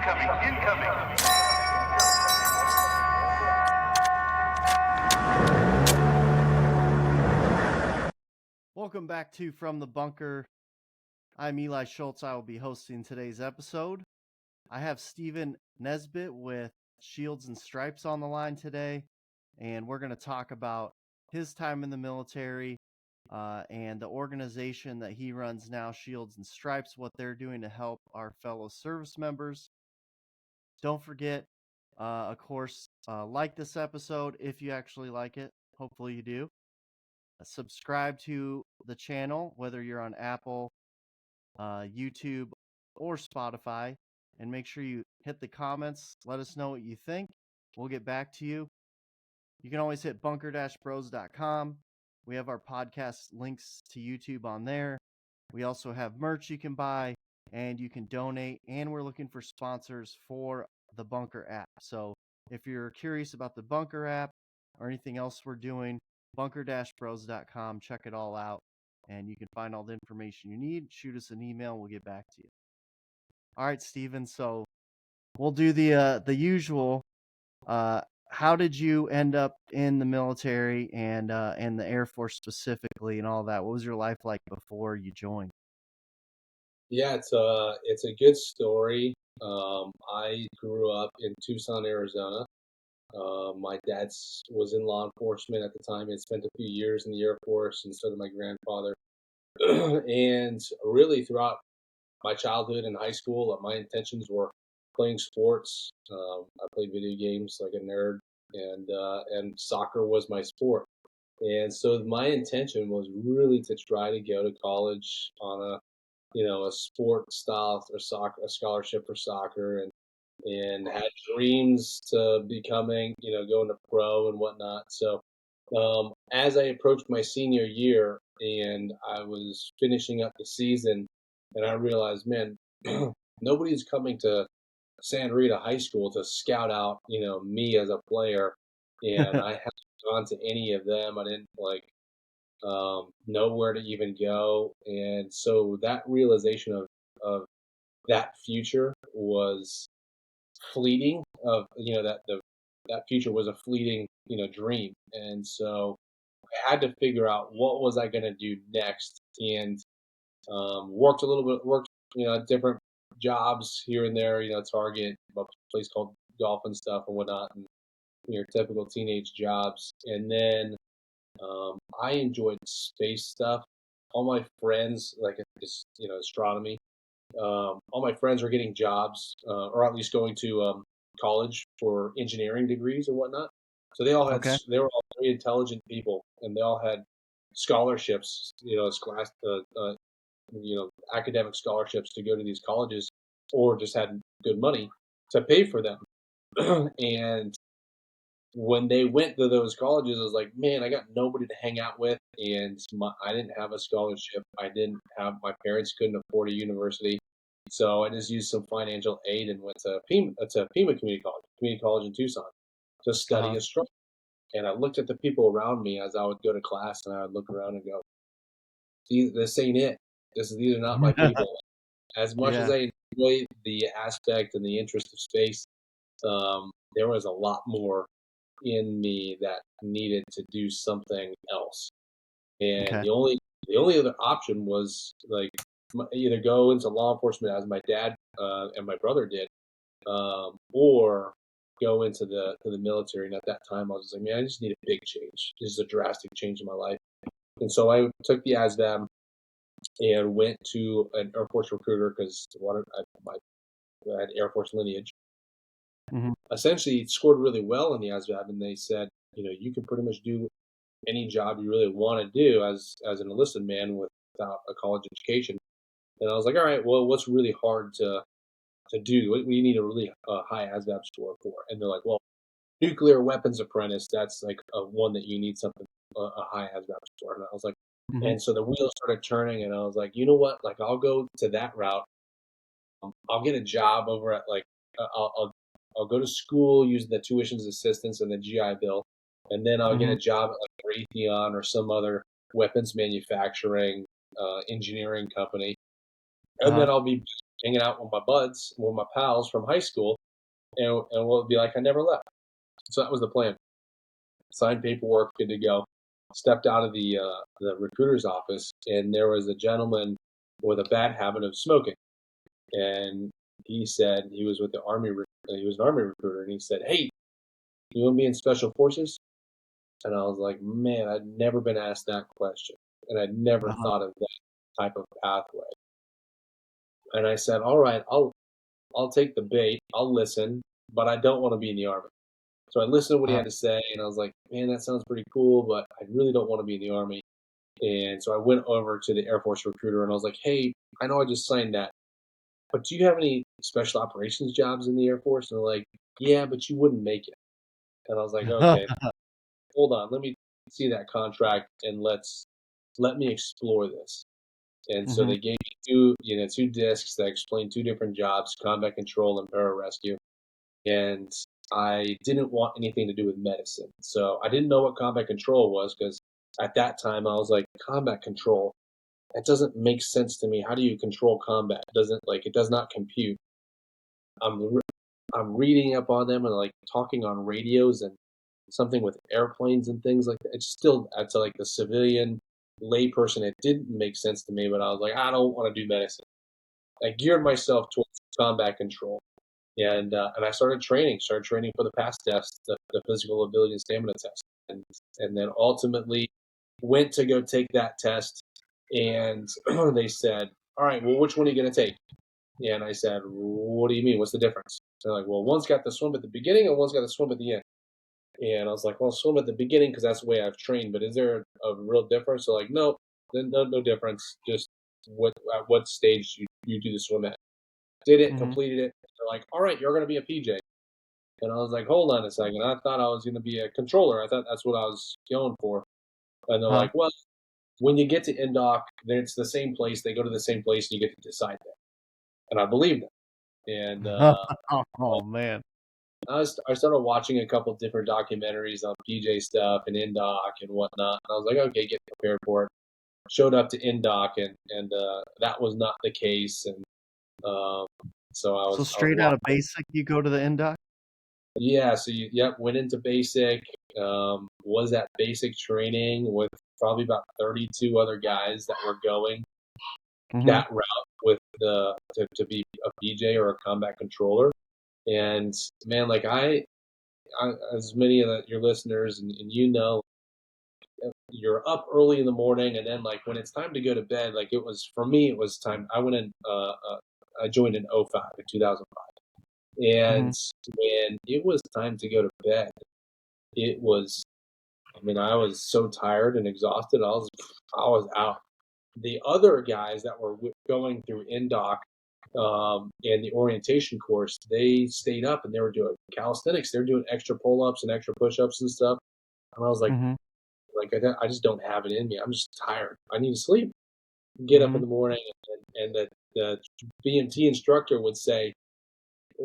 Incoming. Welcome back to From the Bunker. I'm Eli Schultz. I will be hosting today's episode. I have Steven Nesbit with Shields and Stripes on the line today, and we're going to talk about his time in the military and the organization that he runs now, Shields and Stripes, what they're doing to help our fellow service members. Don't forget, of course, like this episode if you actually like it. Hopefully you do. Subscribe to the channel, whether you're on Apple, YouTube, or Spotify, and make sure you hit the comments. Let us know what you think. We'll get back to you. You can always hit bunker-bros.com. We have our podcast links to YouTube on there. We also have merch you can buy, and you can donate, and we're looking for sponsors for the Bunker app. So if you're curious about the Bunker app or anything else we're doing, bunker-bros.com. Check it all out, and you can find all the information you need. Shoot us an email, and we'll get back to you. All right, Steven, so we'll do the usual. How did you end up in the military and the Air Force specifically and all that? What was your life like before you joined? Yeah, it's a good story. I grew up in Tucson, Arizona. My dad was in law enforcement at the time. He had spent a few years in the Air Force, and so did my grandfather. And really, throughout my childhood and high school, my intentions were playing sports. I played video games like a nerd, and soccer was my sport. And so my intention was really to try to go to college on a sport style or soccer, a scholarship for soccer, and had dreams to becoming, going to pro and whatnot. So as I approached my senior year and I was finishing up the season, and I realized, man, nobody's coming to Santa Rita High School to scout out, me as a player, and I haven't gone to any of them. I didn't know where to even go, and so that realization of that future was fleeting. That future was a fleeting dream, and so I had to figure out what was I going to do next, and worked at different jobs here and there, Target, a place called Golf and stuff and whatnot, and your typical teenage jobs. And then I enjoyed space stuff. All my friends, like just astronomy, all my friends were getting jobs, or at least going to college for engineering degrees and whatnot. So they all had, Okay. they were all very intelligent people, and they all had scholarships, academic scholarships to go to these colleges, or just had good money to pay for them. And when they went to those colleges, I was like, man, I got nobody to hang out with, and I didn't have a scholarship. My parents couldn't afford a university, so I just used some financial aid and went to Pima Community College in Tucson, to study astronomy. And I looked at the people around me as I would go to class, and I would look around and go, this ain't it. These are not my people. As much as I enjoy the aspect and the interest of space, there was a lot more in me that needed to do something else. And the only other option was either go into law enforcement as my dad and my brother did, or go into the military. And at that time, I was like, man, I just need a big change. This is a drastic change in my life. And so I took the ASVAB and went to an Air Force recruiter because I had Air Force lineage. Mm-hmm. Essentially, scored really well in the ASVAB, and they said, you can pretty much do any job you really want to do as an enlisted man without a college education. And I was like, all right, well, what's really hard to do? What do you need a really high ASVAB score for? And they're like, well, nuclear weapons apprentice, that's like one that you need something a high ASVAB score. And I was like, and so the wheels started turning, and I was like, you know what? Like, I'll go to that route. I'll get a job over at I'll go to school using the tuition assistance and the GI Bill, and then I'll get a job at like Raytheon or some other weapons manufacturing engineering company, and then I'll be hanging out with my buds, with my pals from high school, and we'll be like, I never left. So that was the plan. Signed paperwork, good to go. Stepped out of the recruiter's office, and there was a gentleman with a bad habit of smoking. And he said he was with the army. He was an army recruiter, and he said, "Hey, you want to be in special forces?" And I was like, "Man, I'd never been asked that question, and I'd never Uh-huh. thought of that type of pathway." And I said, "All right, I'll take the bait. I'll listen, but I don't want to be in the army." So I listened to what he Uh-huh. had to say, and I was like, "Man, that sounds pretty cool, but I really don't want to be in the army." And so I went over to the Air Force recruiter, and I was like, "Hey, I know I just signed that, but do you have any special operations jobs in the Air Force?" And they're like, "Yeah, but you wouldn't make it." And I was like, "Okay, hold on, let me see that contract and let me explore this." And so Mhm. they gave me two discs that explained two different jobs, combat control and pararescue. And I didn't want anything to do with medicine. So I didn't know what combat control was because at that time I was like, combat control, that doesn't make sense to me. How do you control combat? It does not compute. I'm re- I'm reading up on them and like talking on radios and something with airplanes and things like that. It's still as like the civilian layperson, it didn't make sense to me. But I was like, I don't want to do medicine. I geared myself towards combat control, and I started training for the PASS test, the physical ability and stamina test, and then ultimately went to go take that test, and they said, "All right, well, which one are you going to take?" And I said, "What do you mean? What's the difference?" They're like, "Well, one's got the swim at the beginning, and one's got the swim at the end." And I was like, "Well, swim at the beginning because that's the way I've trained, but is there a real difference?" They're like, "No, no difference. Just at what stage you do the swim at." Did it, Mhm. completed it. They're like, "All right, you're going to be a PJ." And I was like, "Hold on a second. I thought I was going to be a controller. I thought that's what I was going for." And they're Huh? like, "Well, when you get to Indoc, then it's the same place. They go to the same place, and you get to decide that." And I believed them. And Oh, man. I started watching a couple different documentaries on PJ stuff and Indoc and whatnot. And I was like, "Okay, get prepared for it." Showed up to Indoc, and that was not the case. And um, so So I was straight out lost. of basic, you go to the induct? Yeah, so yep, went into basic, was at basic training with probably about 32 other guys that were going Mhm. that route with to be a PJ or a combat controller. And man, like as many of your listeners and you're up early in the morning, and then like when it's time to go to bed, like it was for me, it was time. I joined in '05 in 2005, Mhm. and when it was time to go to bed, it was I mean, I was so tired and exhausted. I was out. The other guys that were going through Indoc and the orientation course, they stayed up and they were doing calisthenics. They were doing extra pull ups and extra push ups and stuff. And I was Mhm. I just don't have it in me. I'm just tired. I need to sleep. Get up in Mhm. the morning, and the BMT instructor would say,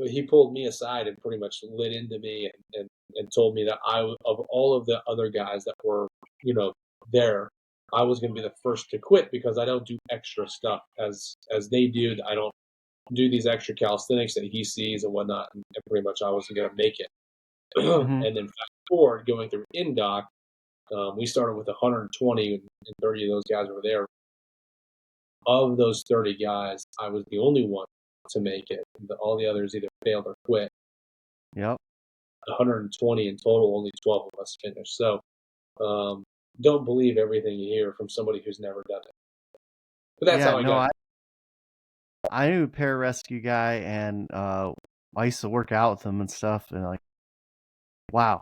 he pulled me aside and pretty much lit into me and told me that of all of the other guys that were, you know, there, I was going to be the first to quit because I don't do extra stuff as they do. I don't do these extra calisthenics that he sees and whatnot, and pretty much I wasn't going to make it. Mhm. And then fast forward, going through Indoc, we started with 120, and 30 of those guys were there. Of those 30 guys, I was the only one to make it. All the others either failed or quit. Yep. 120 in total, only 12 of us finished. So um, don't believe everything you hear from somebody who's never done it. But that's Yeah, how I no, got. I knew a pararescue guy, and I used to work out with him and stuff, and like, wow.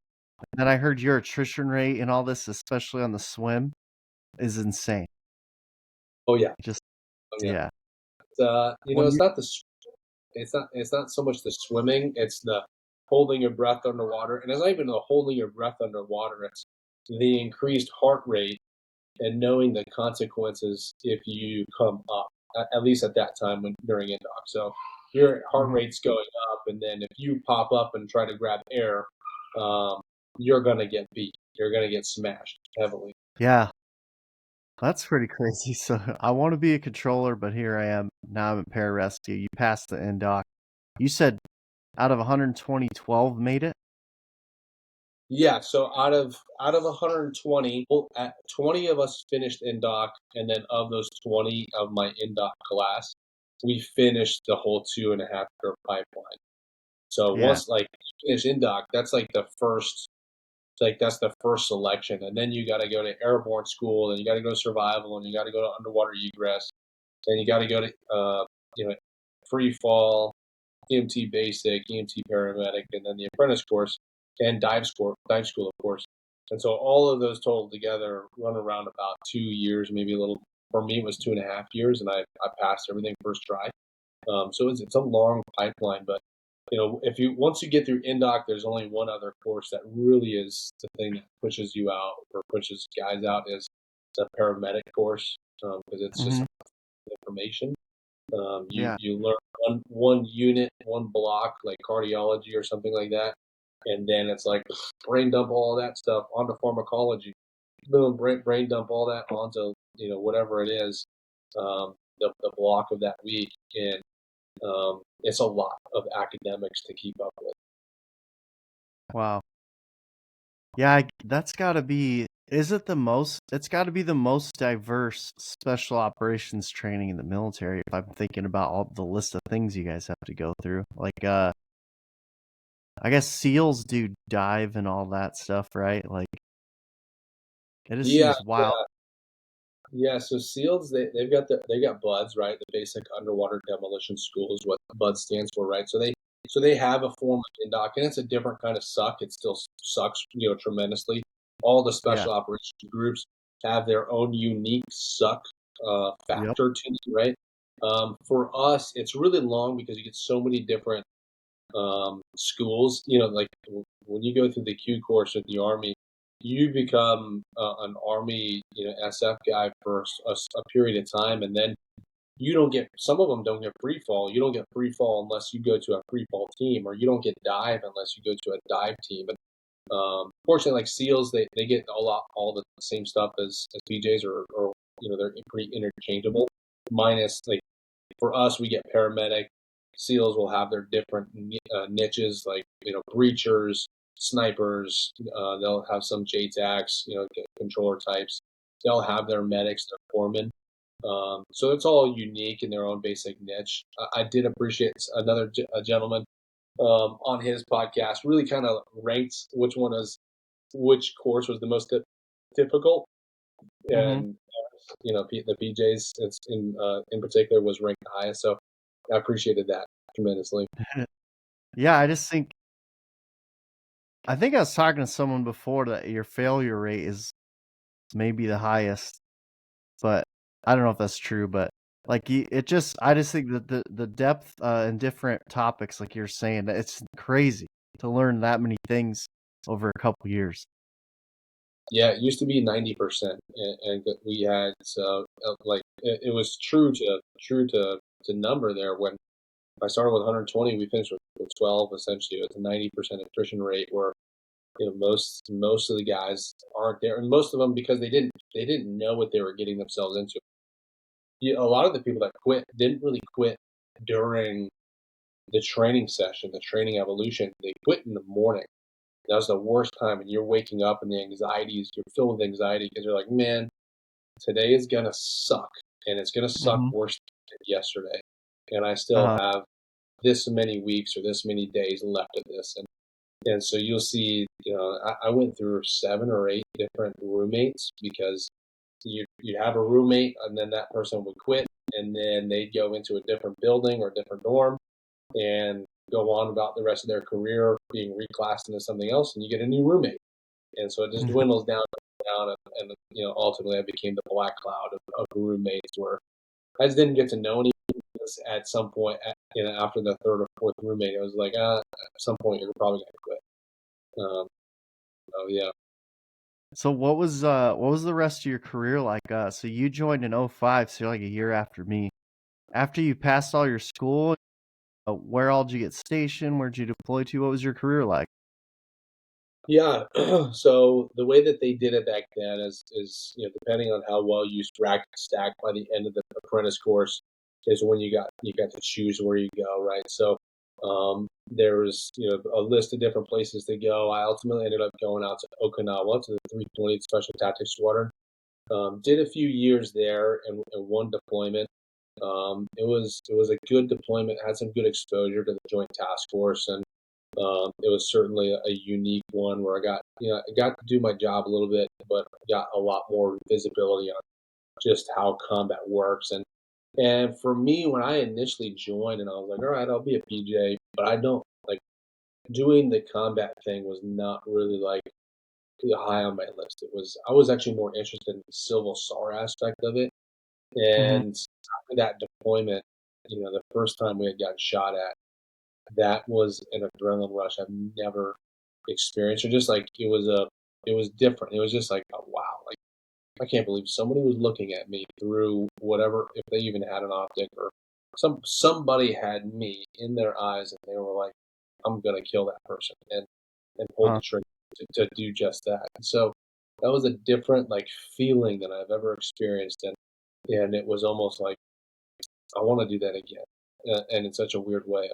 And then I heard your attrition rate and all this, especially on the swim, is insane. Oh yeah, Just oh yeah. yeah. When It's you not it's not so much the swimming. It's the holding your breath underwater, and it's not even the holding your breath underwater. It's the increased heart rate and knowing the consequences if you come up. At least at that time when during indoc. So your heart Mhm. rate's going up, and then if you pop up and try to grab air, um, you're gonna get beat. You're gonna get smashed heavily. Yeah. That's pretty crazy. So I want to be a controller, but here I am. Now I'm at Pararescue. You passed the NDoc. You said out of 120, 12 made it? Yeah, so out of 120, well, 20 of us finished in-doc, and then of those 20 of my in-doc class, we finished the whole 2.5 year pipeline. So Yeah. once like you finish in-doc, that's that's the first selection, and then you got to go to airborne school, and you got to go to survival, and you got to go to underwater egress, and you got to go to you know free fall, EMT basic, EMT paramedic, and then the apprentice course and dive school, of course. And so all of those totaled together run around about 2 years, maybe a little. For me, it was 2.5 years, and I passed everything first try. So it's a long pipeline, but if you once you get through INDOC, there's only one other course that really is the thing that pushes you out or pushes guys out is the paramedic course because it's just Hmm. information. You Yeah. you learn one unit, one block like cardiology or something like that, and then it's like brain dump all that stuff onto pharmacology. Boom, brain dump all that onto whatever it is, the block of that week, and it's a lot of academics to keep up with. Wow. Yeah, that's got to be. Is it the most? It's got to be the most diverse special operations training in the military. If I'm thinking about all the list of things you guys have to go through, like I guess SEALs do dive and all that stuff, right? Like it just Yeah, seems wild. yeah. Yeah, so SEALs they got BUDS, right? The Basic Underwater Demolition School is what BUDS stands for, right? So they have a form of indoc, and it's a different kind of suck. It still sucks, tremendously. All the Yeah. special operations groups have their own unique suck Yep. factor to it, right? For us, it's really long because you get so many different schools. Like when you go through the Q course in the Army, you become an Army, SF guy for a period of time, and then you don't get. Some of them don't get free fall. You don't get free fall unless you go to a free fall team, or you don't get dive unless you go to a dive team. And fortunately, like SEALs, they get all the same stuff as BJs, or they're pretty interchangeable. Minus like for us, we get paramedic. SEALs will have their different niches, like breachers, snipers. They'll have some JTACs, controller types. They'll have their medics, their foremen. So it's all unique in their own basic niche. I did appreciate another a gentleman on his podcast really kind of ranked which course was the most difficult, Hmm. and the PJs in particular was ranked the highest. So I appreciated that tremendously. Yeah, I think I was talking to someone before that your failure rate is maybe the highest, but I don't know if that's true. But like I just think that the depth in different topics, like you're saying, that it's crazy to learn that many things over a couple years. Yeah, it used to be 90%, and that we had so like it was true to number there. When I started with 120, we finished with 12. Essentially, it was a 90% attrition rate where most of the guys aren't there, and most of them because they didn't know what they were getting themselves into. A lot of the people that quit didn't really quit during the training session, the training evolution. They quit in the morning. That was the worst time, and you're waking up and you're filled with anxiety because you're like, man, today is gonna suck, and it's gonna suck Hmm. worse than yesterday, and I still Uh, have this many weeks or this many days left of this, and so you'll see, I went through 7 or 8 different roommates because you have a roommate and then that person would quit and then they'd go into a different building or different dorm and go on about the rest of their career being reclassed into something else, and you get a new roommate, and so it just dwindles down, and ultimately I became the black cloud of roommates where I just didn't get to know anyone. At some point, after the third or fourth roommate, I was like, at some point you're probably gonna quit. So yeah. so what was the rest of your career like? So you joined in '05, so you're like a year after me. After you passed all your school, where all did you get stationed? Where'd you deploy to? What was your career like? Yeah. So the way that they did it back then is depending on how well you rack and stack by the end of the apprentice course is when you got to choose where you go, right? So there was a list of different places to go. I ultimately ended up going out to Okinawa to the 320th Special Tactics Squadron. Did a few years there and one deployment. It was a good deployment. Had some good exposure to the Joint Task Force, and it was certainly a unique one where I got to do my job a little bit, but got a lot more visibility on just how combat works. And for me, when I initially joined, and I was like, all right, I'll be a PJ, but I don't like doing the combat thing was not really like high on my list. I was actually more interested in the civil SAR aspect of it. Hmm. And after that deployment, the first time we had gotten shot at, that was an adrenaline rush I've never experienced. Or just like it was different. It was just like, oh, wow, like I can't believe somebody was looking at me through whatever, if they even had an optic or somebody had me in their eyes and they were like, I'm gonna kill that person and pulled Uh, the trigger to do just that. And so that was a different like feeling than I've ever experienced, and it was almost like I want to do that again, and in such a weird way.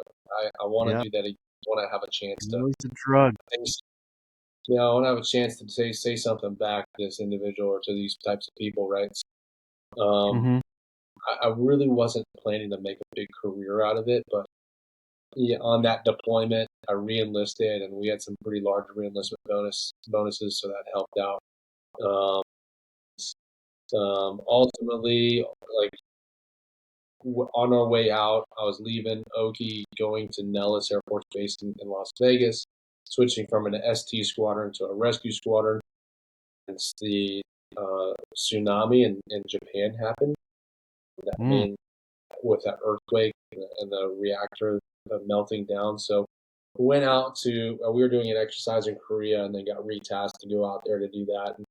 I want to yeah, do that again. I want to have a chance to always a drug. say, I want to have a chance to say something back to this individual or to these types of people, right? Um, Hmm. I really wasn't planning to make a big career out of it, but yeah, on that deployment, I re-enlisted, and we had some pretty large re-enlistment bonuses, so that helped out. Um, ultimately, like on our way out, I was leaving Oki, going to Nellis Air Force Base in Las Vegas, switching from an ST squadron to a rescue squadron. It's the tsunami in Japan happened. That Mm. main with that earthquake and the reactor melting down. So we went out to we were doing an exercise in Korea and then got retasked to go out there to do that. And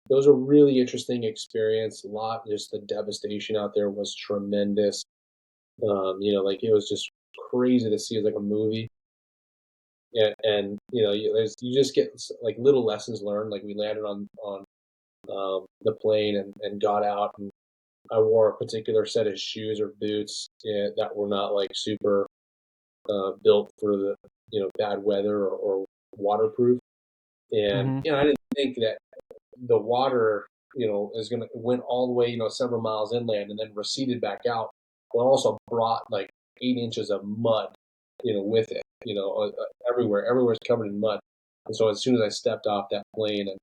it was a really interesting experience. A lot, just the devastation out there was tremendous. Like it was just crazy to see. It was like a movie. And you just get like little lessons learned. Like we landed on the plane and got out, and I wore a particular set of shoes or boots that were not like super built for the bad weather or waterproof. And Hmm. I didn't think that the water is gonna went all the way several miles inland and then receded back out, but also brought like 8 inches of mud with it everywhere. Everywhere's covered in mud. And so as soon as I stepped off that plane and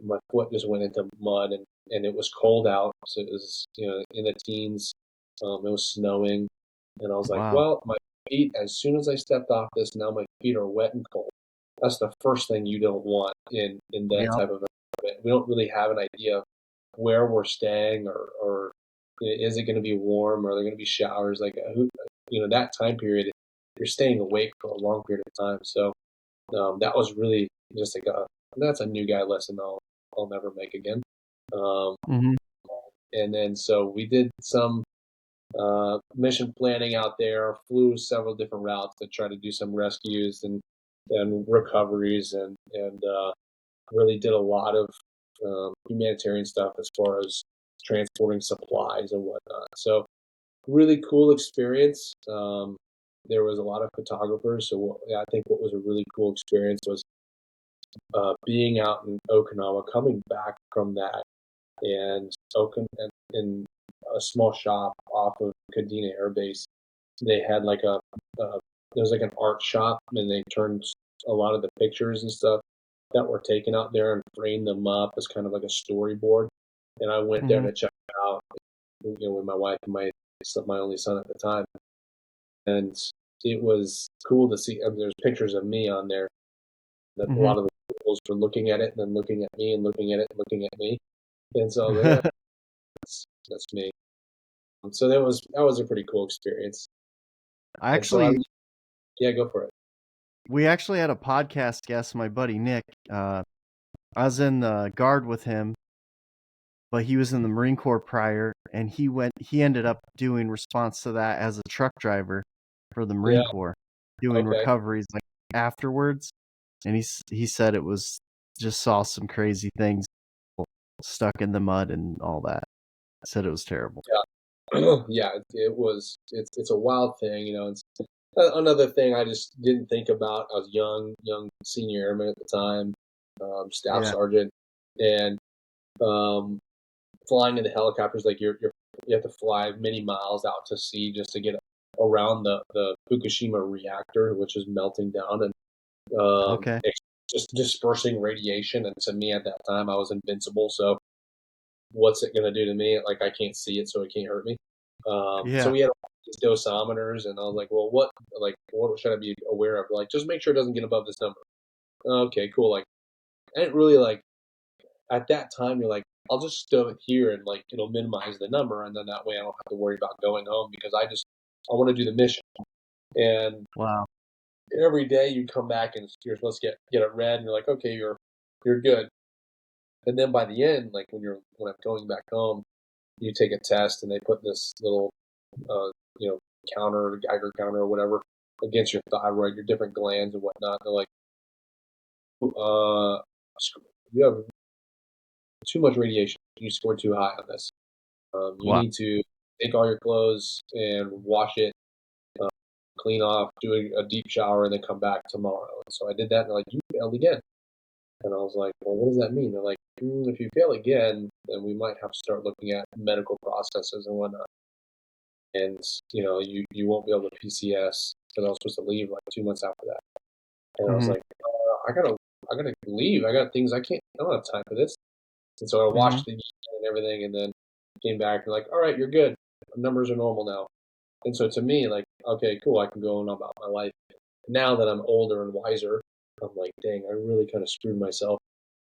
my foot just went into mud, and it was cold out, so it was in the teens. It was snowing, and I was like, Wow. well, my feet. As soon as I stepped off this, now my feet are wet and cold. That's the first thing you don't want in that Yeah. type of environment. We don't really have an idea of where we're staying, or is it going to be warm? Are there going to be showers? Like that time period, you're staying awake for a long period of time. So that was really just like that's a new guy lesson I'll never make again. Um, Hmm. and then so we did some mission planning out there, flew several different routes to try to do some rescues and recoveries, and really did a lot of humanitarian stuff as far as transporting supplies and whatnot. So really cool experience. There was a lot of photographers, so I think what was a really cool experience was being out in Okinawa, coming back from that, and in a small shop off of Kadena Air Base, they had like there was like an art shop, and they turned a lot of the pictures and stuff that were taken out there and framed them up as kind of like a storyboard. And I went there Hmm. to check it out, with my wife and my only son at the time, and it was cool to see. There's pictures of me on there that a Hmm. lot of the locals were looking at it and then looking at me and looking at it and looking at me. And so I was like, that's me. So that was a pretty cool experience. I And so I actually, yeah, go for it. we actually had a podcast guest, my buddy Nick. I was in the guard with him, but he was in the Marine Corps prior, and he ended up doing response to that as a truck driver for the Yeah, Marine Corps, doing okay. recoveries like afterwards. and he said it was just saw some crazy things, stuck in the mud and all that. Said it was terrible. Yeah, it's a wild thing, It's another thing I just didn't think about. I was young senior airman at the time, staff Yeah. sergeant, and um, flying in the helicopters, like you have to fly many miles out to sea just to get around the Fukushima reactor, which is melting down, and Okay. it's just dispersing radiation. And to me at that time, I was invincible. So what's it going to do to me? Like, I can't see it, so it can't hurt me. So Yeah. we had these dosimeters, and I was like, well, what should I be aware of? Like, just make sure it doesn't get above this number. Okay, cool. Like, I didn't really like at that time. You're like, I'll just stow it here, and like it'll minimize the number, and then that way I don't have to worry about going home because I want to do the mission. And Wow. every day you come back and you're supposed to get it read, and you're like, okay, you're good. And then by the end, like when I'm going back home, you take a test, and they put this little uh, you know, counter, Geiger counter or whatever, against your thyroid, your different glands and whatnot. They're like, uh, you have too much radiation. You scored too high on this. You Wow. need to take all your clothes and wash it, uh, clean off, do a deep shower, and then come back tomorrow. And so I did that, and they're like, you failed again. And I was like, well, what does that mean? They're like, if you fail again, then we might have to start looking at medical processes and whatnot. And you won't be able to PCS because I was supposed to leave like 2 months after that. And I was Mhm. like, I gotta leave. I got things I don't have time for this. And so I Mhm. watched the game and everything, and then came back and like, all right, you're good. Numbers are normal now. And so to me, like, okay, cool, I can go on about my life. Now that I'm older and wiser, I'm like, dang, I really kind of screwed myself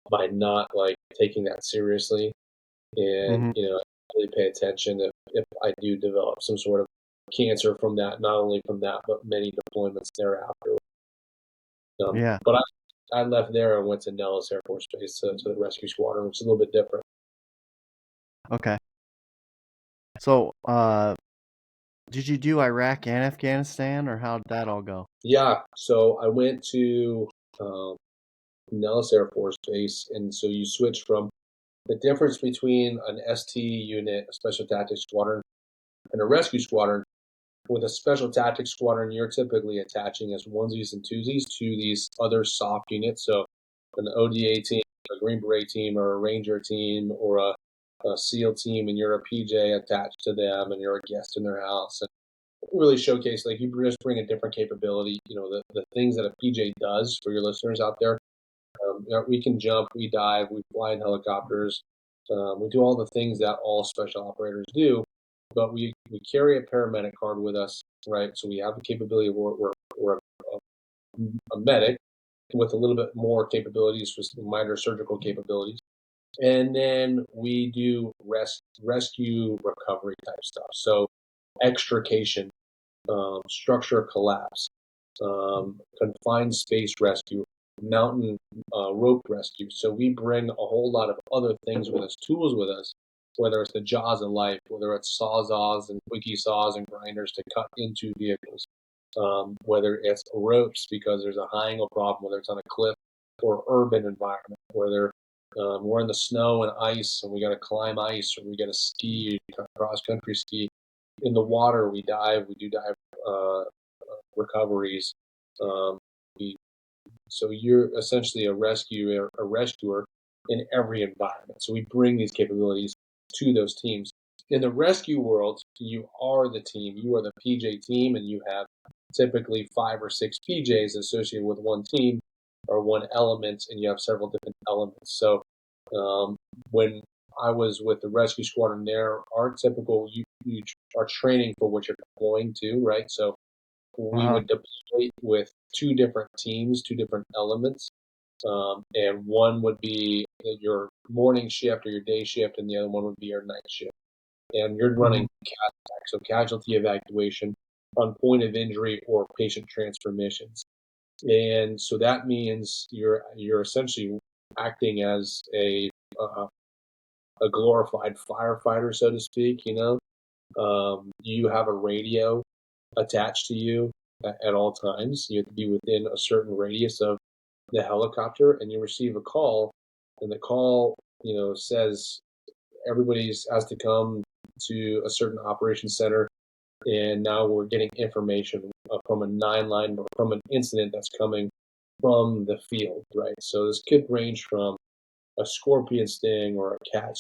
by not like taking that seriously, and Mhm. really pay attention if I do develop some sort of cancer from that, not only from that, but many deployments thereafter. Yeah. But I left there and went to Nellis Air Force Base to the rescue squadron, which is a little bit different. Okay. So, did you do Iraq and Afghanistan, or how'd that all go? Yeah, so I went to um, Nellis Air Force Base, and so you switch from the difference between an ST unit, a Special Tactics Squadron, and a rescue squadron. With a Special Tactics Squadron, you're typically attaching as onesies and twosies to these other soft units. So an ODA team, a Green Beret team, or a Ranger team, or a SEAL team, and you're a PJ attached to them, and you're a guest in their house. And really showcase, like, you just bring a different capability. The things that a PJ does for your listeners out there. We can jump, we dive, we fly in helicopters. We do all the things that all special operators do, but we carry a paramedic card with us, right? So we have the capability of we're a medic with a little bit more capabilities, with minor surgical capabilities. And then we do rescue recovery type stuff. So extrication, structure collapse, confined space rescue, mountain rope rescue. So we bring a whole lot of other things with us, tools with us, whether it's the jaws of life, whether it's sawzalls and wiki saws and grinders to cut into vehicles, whether it's ropes because there's a high angle problem, whether it's on a cliff or urban environment, whether we're in the snow and ice and we got to climb ice, or we got to ski, cross country ski. In the water, we dive. We do dive recoveries. Um, we, so you're essentially a rescuer in every environment. So we bring these capabilities to those teams. In the rescue world, you are the team. You are the PJ team, and you have typically 5 or 6 PJs associated with one team or one element, and you have several different elements. So when I was with the rescue squadron, there our typical you are training for what you're deploying to, right? So we Uh-huh. would deploy with 2 different teams, 2 different elements, and one would be your morning shift or your day shift, and the other one would be your night shift. And you're running Mhm. CASEVAC, so casualty evacuation on point of injury or patient transfer missions. And so that means you're essentially acting as uh, a glorified firefighter, so to speak. You have a radio attached to you at all times. You have to be within a certain radius of the helicopter and you receive a call, and the call, says everybody's has to come to a certain operations center, and now we're getting information from a 9 line or from an incident that's coming from the field, right? So this could range from a scorpion sting or a cat,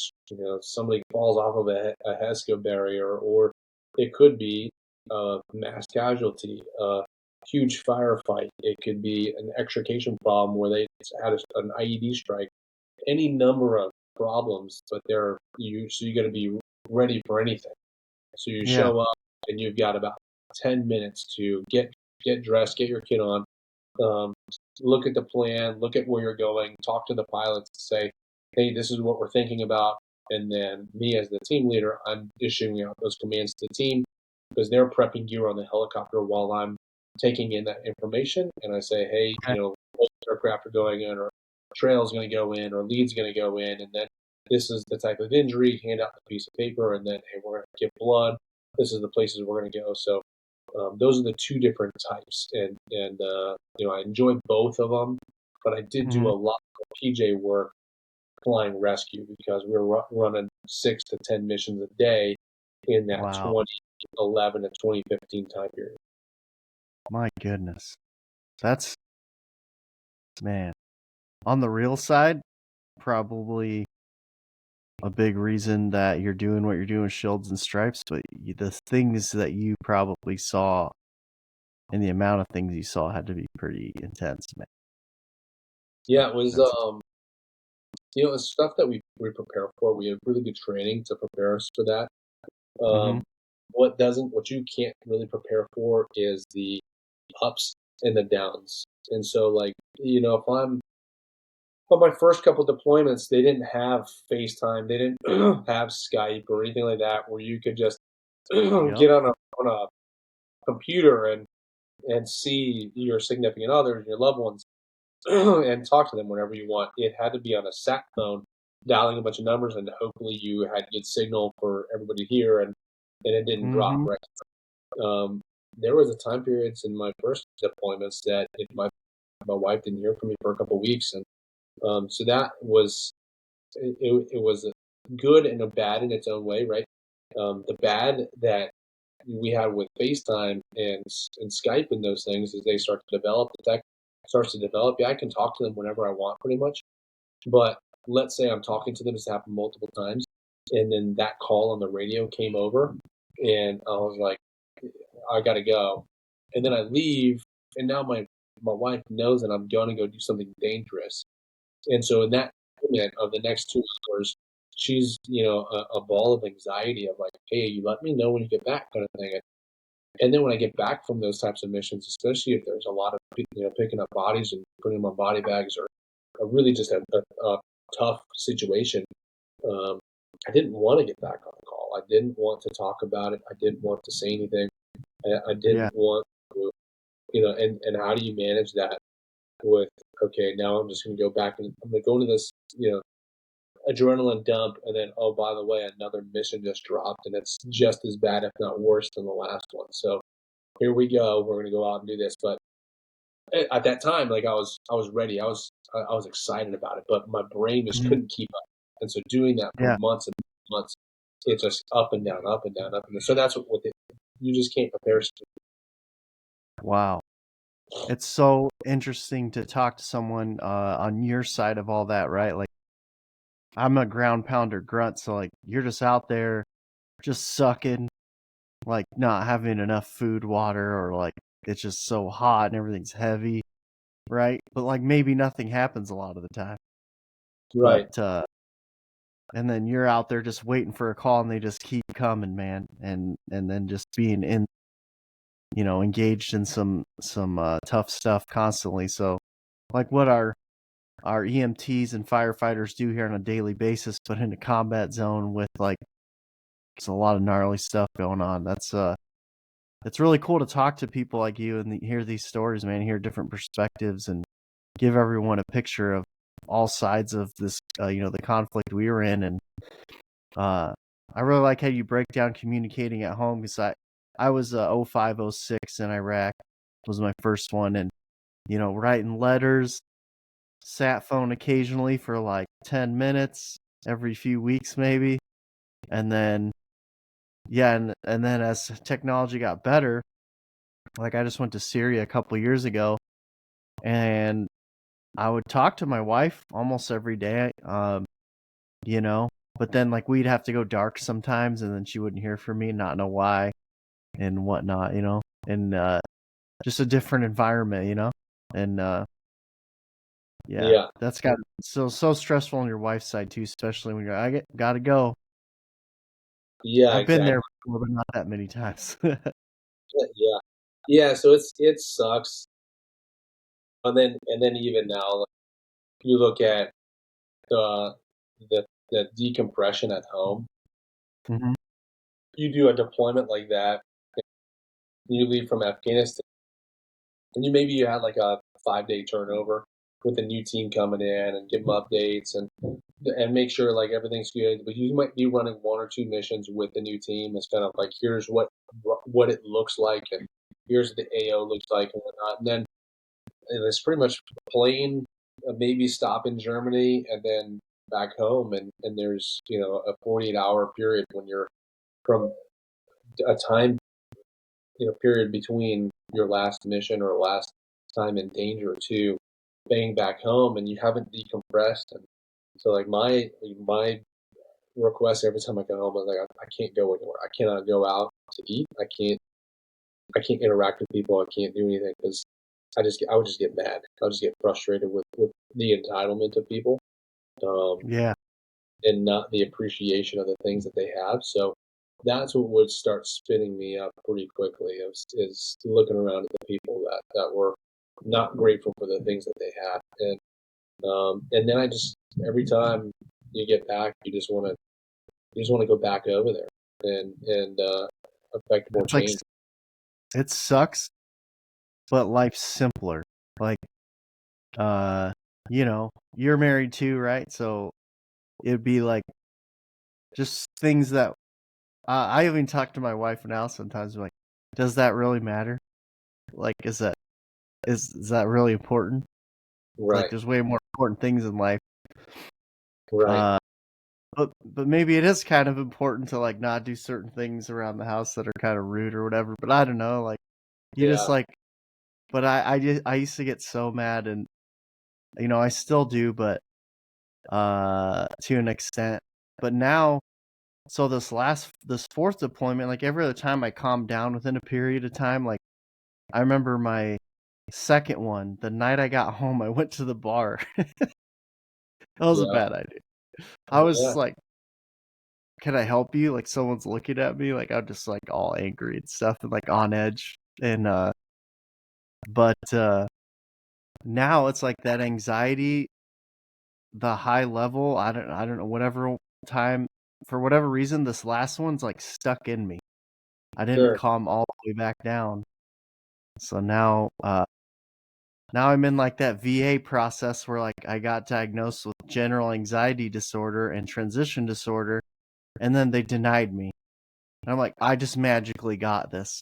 somebody falls off of a HESCO barrier, or it could be a mass casualty, a huge firefight. It could be an extrication problem where they had an IED strike. Any number of problems, but so you got to be ready for anything. So you Yeah. show up and you've got about 10 minutes to get dressed, get your kit on, um, look at the plan, look at where you're going, talk to the pilots, say, hey, this is what we're thinking about. And then me as the team leader, I'm issuing out those commands to the team because they're prepping gear on the helicopter while I'm taking in that information. And I say, hey, Okay. aircraft are going in, or trail's going to go in, or lead's going to go in. And then this is the type of injury, hand out the piece of paper, and then, hey, we're going to give blood. This is the places we're going to go. So those are the two different types, and I enjoyed both of them, but I did do Hmm. a lot of PJ work flying rescue because we were running 6 to 10 missions a day in that Wow. 2011 to 2015 time period. My goodness. That's, man, on the real side, probably a big reason that you're doing what you're doing with Shields and Stripes, but the things that you probably saw and the amount of things you saw had to be pretty intense, man. Yeah, it was That's, it's stuff that we prepare for. We have really good training to prepare us for that. hmm. Um, what you can't really prepare for is the ups and the downs. And so, like, if I'm on my first couple deployments, they didn't have FaceTime, they didn't have Skype or anything like that, where you could just Yep. get on a computer and see your significant others, your loved ones, and talk to them whenever you want. It had to be on a sat phone, dialing a bunch of numbers, and hopefully you had good signal for everybody here, and it didn't drop, Hmm. right? Um, there was a time periods in my first deployments that my wife didn't hear from me for a couple of weeks, and so that was it was a good and a bad in its own way, right? The bad that we had with FaceTime and Skype and those things as they start to develop, the tech starts to develop. Yeah, I can talk to them whenever I want, pretty much. But let's say I'm talking to them, it's happened multiple times, and then that call on the radio came over, and I was like, I gotta go, and then I leave, and now my wife knows that I'm gonna go do something dangerous, and so in that moment of the next 2 hours, she's a ball of anxiety of like, hey, you let me know when you get back, kind of thing. And then when I get back from those types of missions, especially if there's a lot of picking up bodies and putting them on body bags, or really just a tough situation, um, I didn't want to get back on the call. I didn't want to talk about it. I didn't want to say anything. I Yeah. didn't want to, and how do you manage that with, okay, now I'm just going to go back and I'm going to go into this, adrenaline dump, and then, oh, by the way, another mission just dropped, and it's just as bad, if not worse, than the last one. So here we go. We're going to go out and do this. But at that time, like I was ready. I was excited about it, but my brain just Hmm. couldn't keep up. And so doing that for Yeah. months and months, it's just up and down, up and down, up and down. So that's what you just can't prepare. Wow. It's so interesting to talk to someone on your side of all that, right? Like, I'm a ground pounder grunt, so like you're just out there just sucking, like not having enough food, water, or like it's just so hot and everything's heavy, right? But like maybe nothing happens a lot of the time. But Right, and then you're out there just waiting for a call and they just keep coming, man. And then just being in, engaged in some tough stuff constantly. So like what our EMTs and firefighters do here on a daily basis, but in a combat zone with like there's a lot of gnarly stuff going on. That's it's really cool to talk to people like you and hear these stories, man. Hear different perspectives and give everyone a picture of all sides of this, the conflict we were in. And I really like how you break down communicating at home because I was 05, 06 in Iraq was my first one, and writing letters sat phone occasionally for like 10 minutes every few weeks maybe. And then yeah, and then as technology got better, like I just went to Syria a couple years ago, and I would talk to my wife almost every day, you know, but then like we'd have to go dark sometimes, and then she wouldn't hear from me, not know why and whatnot, you know, and just a different environment, you know, and yeah, Yeah. that's got so stressful on your wife's side too, especially when gotta go. Yeah, I've been there exactly. before, but not that many times. Yeah. Yeah, so it sucks. And then even now, like, you look at the the decompression at home. Hmm. You do a deployment like that, you leave from Afghanistan, and you had like a 5-day turnover with a new team coming in and give them updates and make sure like everything's good. But you might be running one or two missions with the new team. It's kind of like here's what it looks like, and here's what the AO looks like, and whatnot. And then it's pretty much plane, maybe stop in Germany, and then back home. And there's a 48-hour period when you're from a time period between your last mission or last time in danger to being back home, and you haven't decompressed. And so like my request every time I go home is like I can't go anywhere. I cannot go out to eat. I can't interact with people. I can't do anything because I would just get mad. I would just get frustrated with the entitlement of people, um, Yeah. and not the appreciation of the things that they have. So that's what would start spinning me up pretty quickly is looking around at the people that were not grateful for the things that they had. And then I just every time you get back, you just want to go back over there and affect more It's like change. it sucks, but life's simpler. Like, uh, you know, you're married too, right? So it'd be like just things that I even talk to my wife now sometimes. Like, does that really matter? Like, is that really important? Like, Right, there's way more important things in life. right, Uh, but maybe it is kind of important to like not do certain things around the house that are kind of rude or whatever. But I don't know. Like, you just yeah, like. But I used to get so mad, and I still do, but to an extent. But now, so this fourth deployment, like every other time I calmed down within a period of time. Like I remember my second one, the night I got home, I went to the bar. That was a yeah, bad idea. I was yeah, just like, "Can I help you?" Like someone's looking at me, like I'm just like all angry and stuff and like on edge. And but now it's like that anxiety, the high level, I don't know, whatever time, for whatever reason, this last one's like stuck in me. I didn't sure, calm all the way back down. So now I'm in like that VA process where like I got diagnosed with general anxiety disorder and transition disorder, and then they denied me. And I'm like, I just magically got this.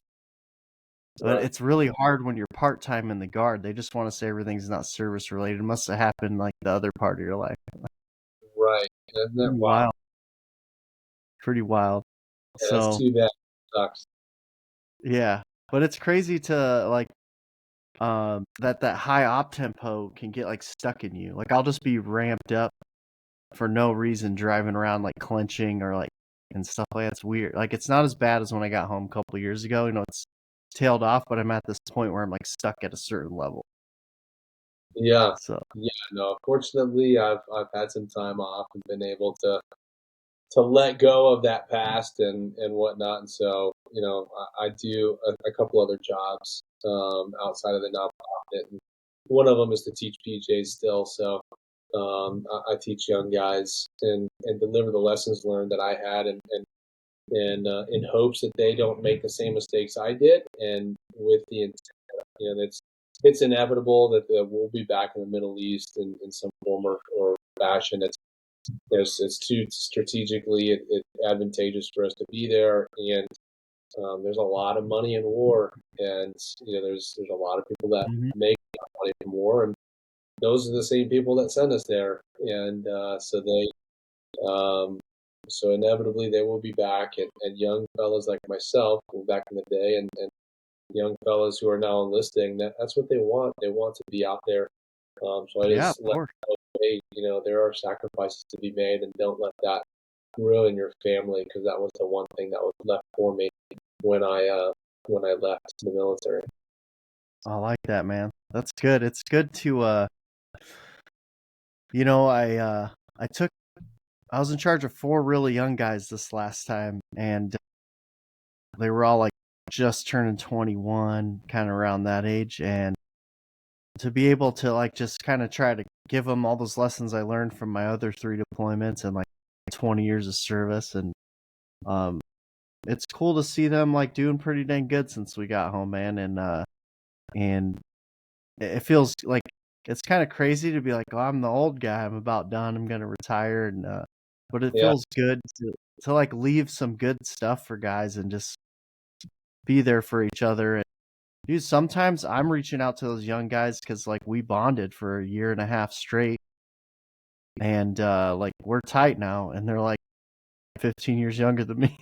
But right, it's really hard when you're part-time in the guard. They just want to say everything's not service related. It must have happened like the other part of your life. right. Isn't that Pretty wild? wild. Pretty wild. Yeah, that's So too bad. Sucks. yeah. But it's crazy to like that high op tempo can get like stuck in you. Like I'll just be ramped up for no reason driving around like clenching or like and stuff like that. It's weird. Like it's not as bad as when I got home a couple of years ago. It's tailed off, but I'm at this point where I'm like stuck at a certain level. Yeah, So yeah. No, fortunately, I've had some time off and been able to let go of that past and whatnot. And so, I do a couple other jobs outside of the nonprofit. And one of them is to teach PJs still. So I teach young guys and deliver the lessons learned that I had, and in hopes that they don't make the same mistakes I did, and with the intent, it's inevitable that we'll be back in the Middle East in some form or fashion. It's too strategically advantageous for us to be there, and there's a lot of money in war, and there's a lot of people that mhm. make money from war, those are the same people that sent us there, and um, so inevitably they will be back, and young fellas like myself, who back in the day, and young fellas who are now enlisting, that's what they want. They want to be out there. So I Yeah, of just let course. them know, hey, there are sacrifices to be made, and don't let that ruin your family, because that was the one thing that was left for me when I left the military. I like that, man. That's good. It's good to you know, I took I was in charge of 4 really young guys this last time, and they were all like just turning 21, kind of around that age, and to be able to like just kind of try to give them all those lessons I learned from my other 3 deployments and like 20 years of service, and um it's cool to see them like doing pretty dang good since we got home, man, and it feels like it's kind of crazy to be like, "Oh, I'm the old guy. I'm about done. I'm gonna retire," and but it Yeah, feels good to like leave some good stuff for guys and just be there for each other. And dude, sometimes I'm reaching out to those young guys because like we bonded for a year and a half straight, and like we're tight now, and they're like 15 years younger than me.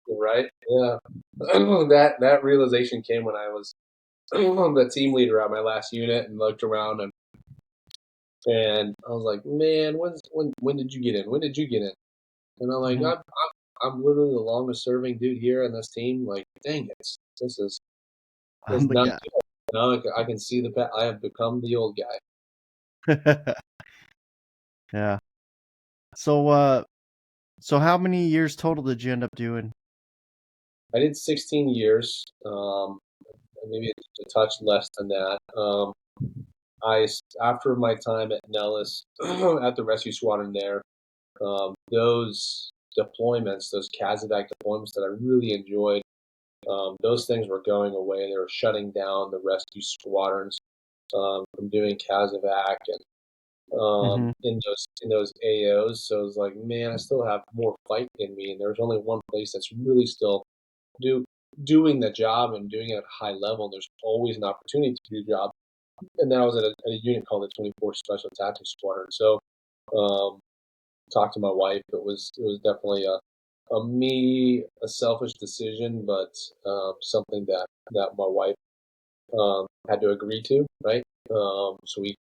right. Yeah, that realization came when I was the team leader at my last unit, and looked around, and I was like, man, when did you get in? When did you get in? And I'm like, Mhm. I'm literally the longest serving dude here on this team. Like, dang it, this is this I'm is the not guy. good. Now I can see I have become the old guy. Yeah. So so how many years total did you end up doing? I did 16 years, maybe a touch less than that. After my time at Nellis at the rescue squadron there, those deployments, those CASEVAC deployments that I really enjoyed, those things were going away. They were shutting down the rescue squadrons from doing CASEVAC and Mhm. in those AOs. So it was like, man, I still have more fight in me, and there's only one place that's really still do doing the job and doing it at a high level. There's always an opportunity to do the job, and then I was at a unit called the 24 Special Tactics Squadron. So um, talked to my wife. It was definitely a selfish decision, but something that my wife had to agree to, right? So we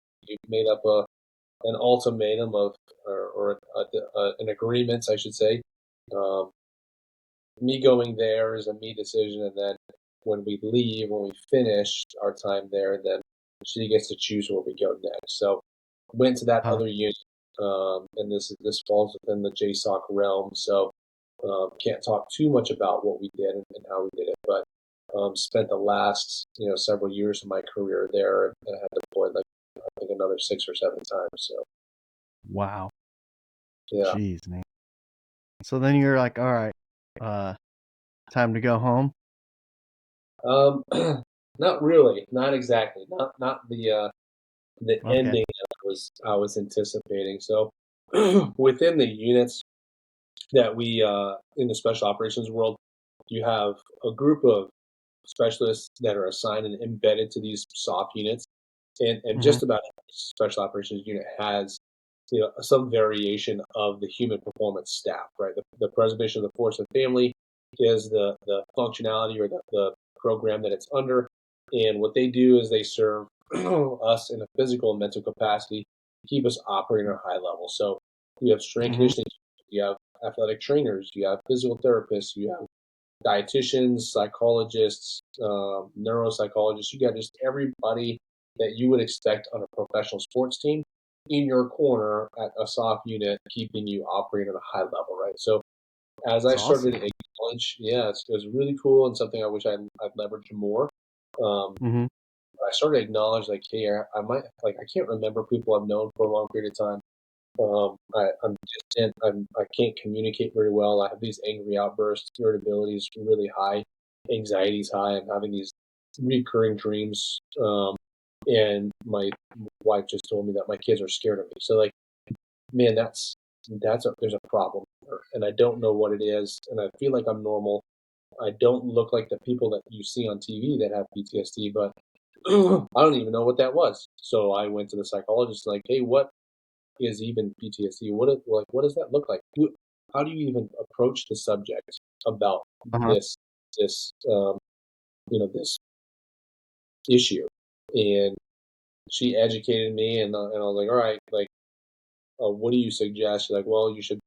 made up an ultimatum of or an agreement, I should say. Um, Me going there is a me decision, and then when we finish our time there, then she gets to choose where we go next. So went to that Huh. other unit, and this falls within the JSOC realm. So can't talk too much about what we did and how we did it, but spent the last several years of my career there, and had deployed like I think another 6 or 7 times. So Wow. yeah. Jeez, man. So then you're like, all right, uh, time to go home. Um, Not really, not exactly, not the Okay. ending that I was anticipating. So within the units that we in the special operations world, you have a group of specialists that are assigned and embedded to these soft units, and Mhm. just about every special operations unit has some variation of the human performance staff, right? The preservation of the force and family is the functionality or the program that it's under, and what they do is they serve us in a physical and mental capacity to keep us operating at a high level. So you have strength Mhm. conditioning, you have athletic trainers, you have physical therapists, you have dietitians, psychologists, neuropsychologists. You got just everybody that you would expect on a professional sports team in your corner at a soft unit, keeping you operating at a high level, right? So as It's I started awesome. to acknowledge, yeah, it was really cool and something I wish I'd leveraged more. Um, Mhm. I started to acknowledge, like, hey, I might, like, I can't remember people I've known for a long period of time. I'm distant. I can't communicate very well. I have these angry outbursts. Irritability is really high. Anxiety is high. I'm having these recurring dreams. And my wife just told me that my kids are scared of me. So, like, man, there's a problem, and I don't know what it is. And I feel like I'm normal. I don't look like the people that you see on TV that have PTSD, but I don't even know what that was. So I went to the psychologist, like, hey, what is even PTSD? What does that look like? How do you even approach the subject about Uh-huh. this this issue? And she educated me, and I was like, all right, like, what do you suggest? She's like, well, you should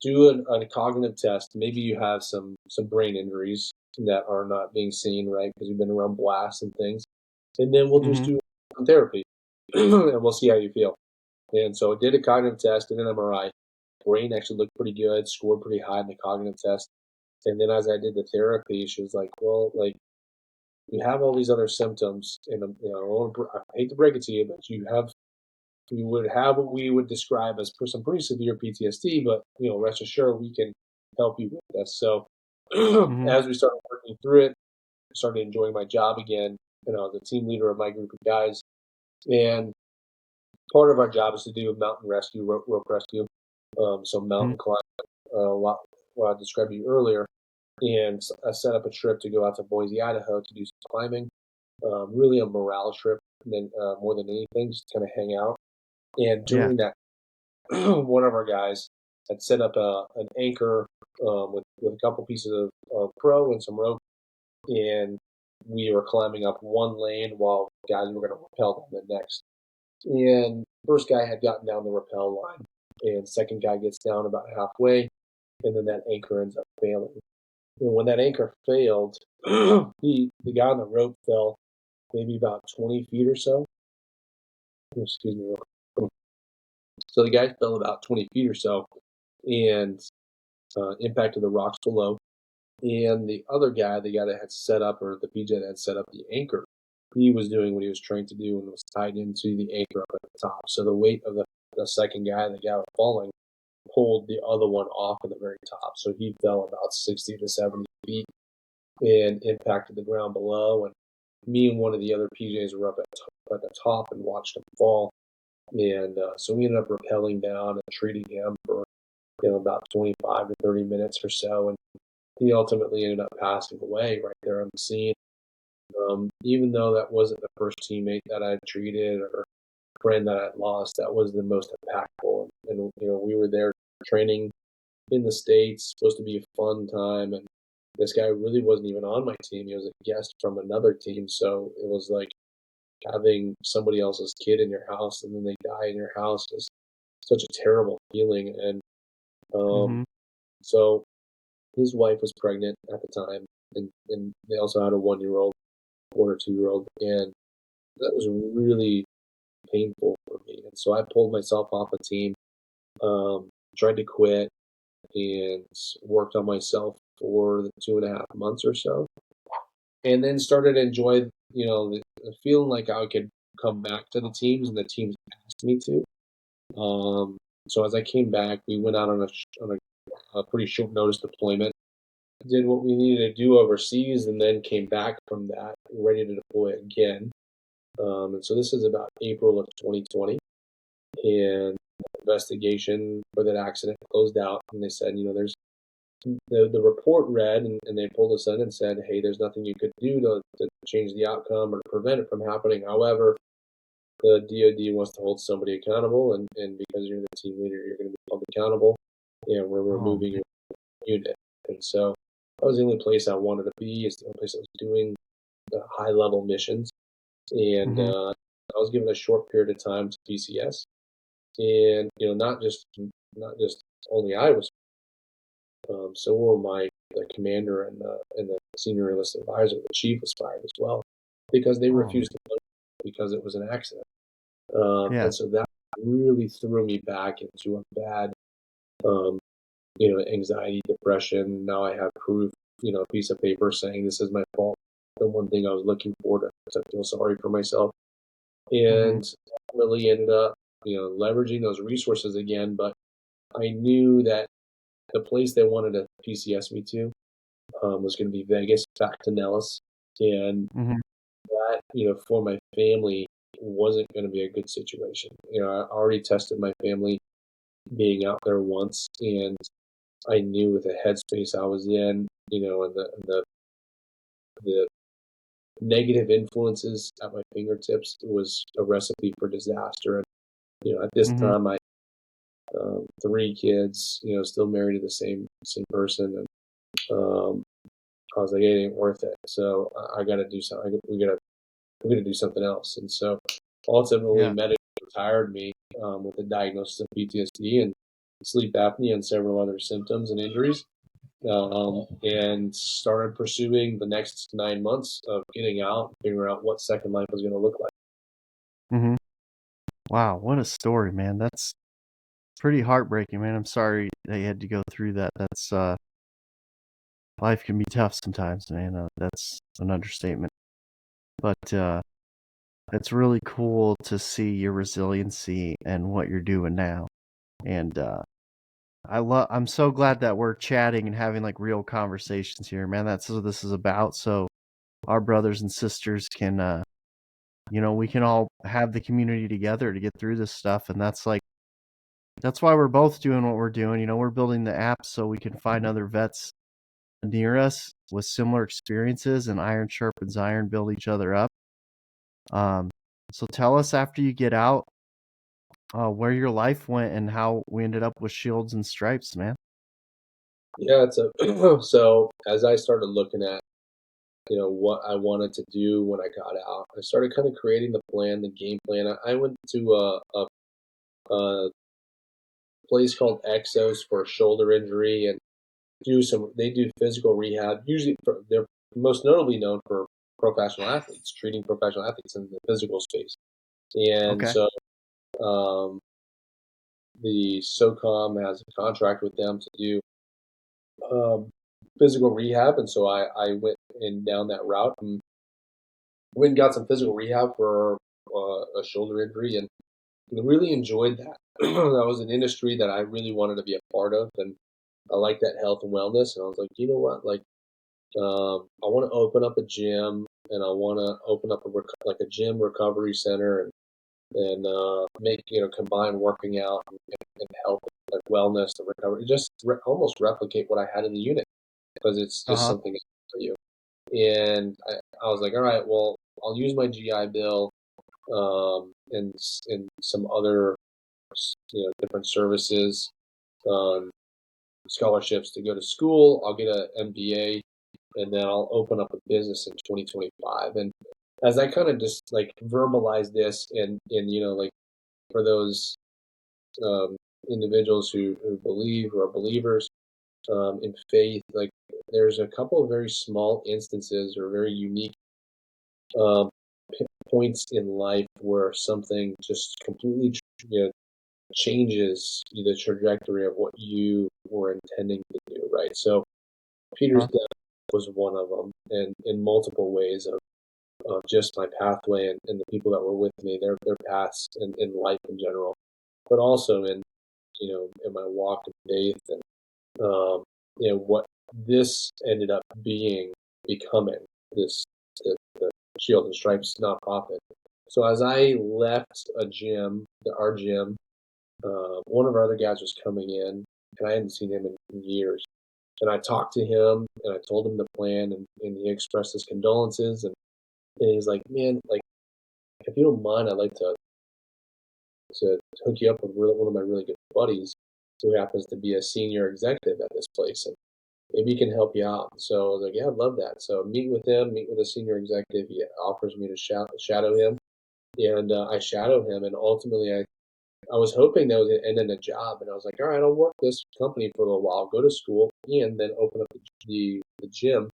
do a cognitive test. Maybe you have some brain injuries that are not being seen, right? Because you've been around blasts and things. And then we'll just Mhm. do some therapy, and we'll see how you feel. And so I did a cognitive test and an MRI. Brain actually looked pretty good, scored pretty high in the cognitive test. And then as I did the therapy, she was like, "Well, like you have all these other symptoms, and I hate to break it to you, but you would have what we would describe as some pretty severe PTSD. But rest assured, we can help you with this." So Mhm. as we started working through it, I started enjoying my job again. The team leader of my group of guys, and part of our job is to do mountain rescue, rope rescue. So Mhm. mountain climb, what I described to you earlier, and I set up a trip to go out to Boise, Idaho to do some climbing. Really a morale trip, than more than anything, just kind of hang out. And Yeah. during that, one of our guys had set up an anchor with a couple pieces of pro and some rope, and we were climbing up one lane while guys were going to rappel down the next. And first guy had gotten down the rappel line, and second guy gets down about halfway, and then that anchor ends up failing. And when that anchor failed, the guy on the rope fell maybe about 20 feet or so. Excuse me. Real quick. So the guy fell about 20 feet or so and impacted the rocks below. And the other guy, the guy that had set up, or the PJ that had set up the anchor, he was doing what he was trained to do and was tied into the anchor up at the top. So the weight of the second guy, the guy was falling, pulled the other one off of the very top. So he fell about 60 to 70 feet and impacted the ground below. And me and one of the other PJs were up at the top and watched him fall. And so we ended up rappelling down and treating him for about 25 to 30 minutes or so. And he ultimately ended up passing away right there on the scene. Even though that wasn't the first teammate that I treated or friend that I'd lost, that was the most impactful. And we were there training in the States, supposed to be a fun time. And this guy really wasn't even on my team. He was a guest from another team. So it was like having somebody else's kid in your house and then they die in your house is such a terrible feeling. And um, Mhm. so his wife was pregnant at the time, and they also had a 1 year old, 1 or 2 year old. And that was really painful for me. And so I pulled myself off a team, tried to quit, and worked on myself for the 2.5 months or so, and then started to enjoy, the feeling like I could come back to the teams, and the teams asked me to. So as I came back, we went out on a pretty short notice deployment, did what we needed to do overseas, and then came back from that ready to deploy again. And so this is about April of 2020, and the investigation for that accident closed out, and they said, there's the report read, and they pulled us in and said, hey, there's nothing you could do to change the outcome or to prevent it from happening. However, the DoD wants to hold somebody accountable, and because you're the team leader, you're going to be held accountable, and we're Oh, removing man. your unit. And so that was the only place I wanted to be. It's the only place I was doing the high level missions, and Mhm. I was given a short period of time to PCS, and not just only I was, so were the commander and the senior enlisted advisor, the chief was fired as well, because they Oh, man. refused to vote because it was an accident. Yeah. And so that really threw me back into a bad, um, anxiety, depression. Now I have proof, a piece of paper saying this is my fault. The one thing I was looking for to feel sorry for myself, Mhm. and really ended up, leveraging those resources again. But I knew that the place they wanted to PCS me to was going to be Vegas, back to Nellis, and Mhm. that, for my family wasn't going to be a good situation. I already tested my family being out there once, and I knew with the headspace I was in, and the negative influences at my fingertips, it was a recipe for disaster. And at this Mm-hmm. time, I 3 kids, still married to the same person, and I was like, it ain't worth it. So I got to do something. We're gonna do something else. And so ultimately, Yeah. medically retired me with a diagnosis of PTSD and sleep apnea and several other symptoms and injuries, and started pursuing the next 9 months of getting out and figuring out what second life was going to look like. Mm-hmm. Wow, what a story, man. That's pretty heartbreaking, man. I'm sorry that you had to go through that. That's life can be tough sometimes, man. That's an understatement. But it's really cool to see your resiliency and what you're doing now. And I'm so glad that we're chatting and having like real conversations here, man. That's what this is about. So our brothers and sisters can we can all have the community together to get through this stuff. And that's why we're both doing what we're doing. We're building the app so we can find other vets near us with similar experiences, and iron sharpens iron, build each other up. So tell us after you get out where your life went and how we ended up with Shields and Stripes, man. Yeah, it's a so as I started looking at what I wanted to do when I got out, I started kind of creating the plan, the game plan. I went to a place called Exos for a shoulder injury, and they do physical rehab. Usually, they're most notably known for professional athletes, treating professional athletes in the physical space. And Okay. so the SOCOM has a contract with them to do um, physical rehab, and so I went down that route and went and got some physical rehab for a shoulder injury, and really enjoyed that. That was an industry that I really wanted to be a part of, and I like that health and wellness. And I was like, you know what, like I want to open up a gym, and I want to open up a gym recovery center, and make combine working out and health, like wellness and recovery, just almost replicate what I had in the unit, because it's just Uh-huh. something for you. And I was like, all right, well, I'll use my GI Bill, and some other different services, um, scholarships to go to school. I'll get an MBA, and then I'll open up a business in 2025. And as I kind of just like verbalize this, and like for those um, individuals who believe, who are believers in faith, like there's a couple of very small instances or very unique um, points in life where something just completely changes the trajectory of what you were intending to do, right? So Peter's Uh-huh. death was one of them, and in multiple ways of just my pathway, and the people that were with me, their paths in life in general, but also in my walk of faith, and what this ended up becoming the Shield and Stripes nonprofit. So as I left our gym, one of our other guys was coming in, and I hadn't seen him in years. And I talked to him, and I told him the plan, and he expressed his condolences, and he's like, man, like if you don't mind, I'd like to hook you up with one of my really good buddies who happens to be a senior executive at this place, and maybe he can help you out. So I was like, yeah, I'd love that. So meet with a senior executive. He offers me to shadow him, and I shadow him, and ultimately I was hoping that was going to end in a job, and I was like, all right, I'll work this company for a little while, go to school, and then open up the gym,